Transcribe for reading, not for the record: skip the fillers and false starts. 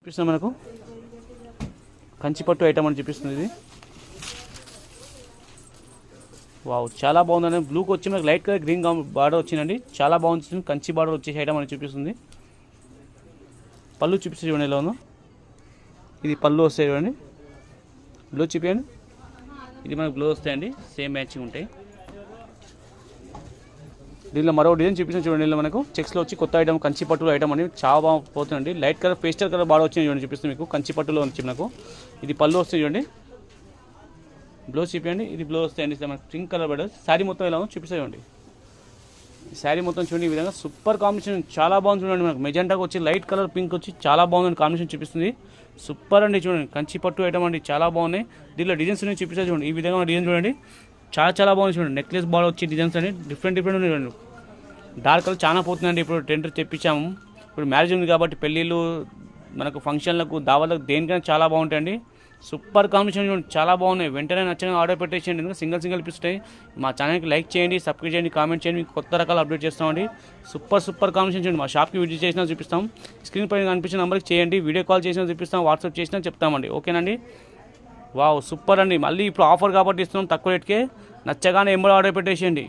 చూపిస్తుంది మనకు కంచిపట్టు ఐటమ్ అని చూపిస్తుంది ఇది. వావ్, చాలా బాగుందండి. బ్లూకి వచ్చి మనకు లైట్ కలర్ గ్రీన్ బార్డర్ వచ్చిందండి. చాలా బాగుంది. కంచి బార్డర్ వచ్చేసి ఐటమ్ అని చూపిస్తుంది. పళ్ళు చూపిస్తుంది చూడండి ఎలా ఉందో. ఇది పళ్ళు వస్తాయి చూడండి. బ్లూ చూపించండి. ఇది మనకు బ్లూ వస్తాయండి, సేమ్ మ్యాచింగ్ ఉంటాయి. దీనిలో మరో డిజైన్ చూపించాను చూడండి. దీనిలో మనకు చెక్స్లో వచ్చి కొత్త ఐటమ్ కంచి పట్టులో ఐటమ్ అని చాలా బాగుపోతుందండి. లైట్ కలర్ పేస్టల్ కలర్ బాగా వచ్చింది చూడండి. చూపిస్తుంది మీకు కంచి పట్టులో వచ్చి మనకు. ఇది పళ్ళు వస్తాయి చూడండి. బ్లౌజ్ చూపించండి. ఇది బ్లౌజ్ వస్తాయండి. మనకు పింక్ కలర్ పడ్డది. శారీ మొత్తం ఎలా ఉందో చూపిస్తాయి చూడండి. ఈ శారీ మొత్తం చూడండి. ఈ విధంగా సూపర్ కాంబినేషన్, చాలా బాగుంది చూడండి. మనకు మెజెంటాకి వచ్చి లైట్ కలర్ పింక్ వచ్చి చాలా బాగుంది కాంబినేషన్ చూపిస్తుంది. సూపర్ అండి. చూడండి కంచి పట్టు ఐటమ్ అండి, చాలా బాగున్నాయి. దీనిలో డిజైన్స్ నేను చూపిస్తాను చూడండి. ఈ విధంగా డిజైన్ చూడండి, చాలా బాగుంది చూడండి. నెక్లెస్ బాల్ వచ్చి డిజైన్స్ అని డిఫరెంట్ ఉన్నాయి చూడండి. డార్క్ కలర్ చాలా పోతుందండి. ఇప్పుడు టెండర్ తెప్పించాము. ఇప్పుడు మ్యారేజ్ ఉంది కాబట్టి పెళ్ళిళ్ళు, మనకు ఫంక్షన్లకు, దావలకు, దేనికైనా చాలా బాగుంటాయండి. సూపర్ కాంబినేషన్ చూడండి, చాలా బాగున్నాయి. వెంటనే నచ్చిన ఆర్డర్ పెట్టేసేయండి. ఎందుకంటే సింగిల్ పీస్ ఉంటాయి. మా ఛానల్కి లైక్ చేయండి, సబ్స్క్రైబ్ చేయండి, కామెంట్ చేయండి. మీకు కొత్త రకాలు అప్డేట్ చేస్తామండి. సూపర్ కాంబినేషన్ చూడండి. మా షాప్కి విజిట్ చేసినా చూపిస్తాం. స్క్రీన్ పైన కనిపించిన నెంబర్కి చేయండి. వీడియో కాల్ చేసినా చూపిస్తాం, వాట్సాప్ చేసినా చెప్తామండి. ఓకేనండి. వావ్, సూపర్ అండి. మళ్ళీ ఇప్పుడు ఆఫర్ కాబట్టి ఇస్తున్నాం తక్కువ రేట్కే. నచ్చగానే ఎంబడి ఆర్డర్ పెట్టేసేయండి.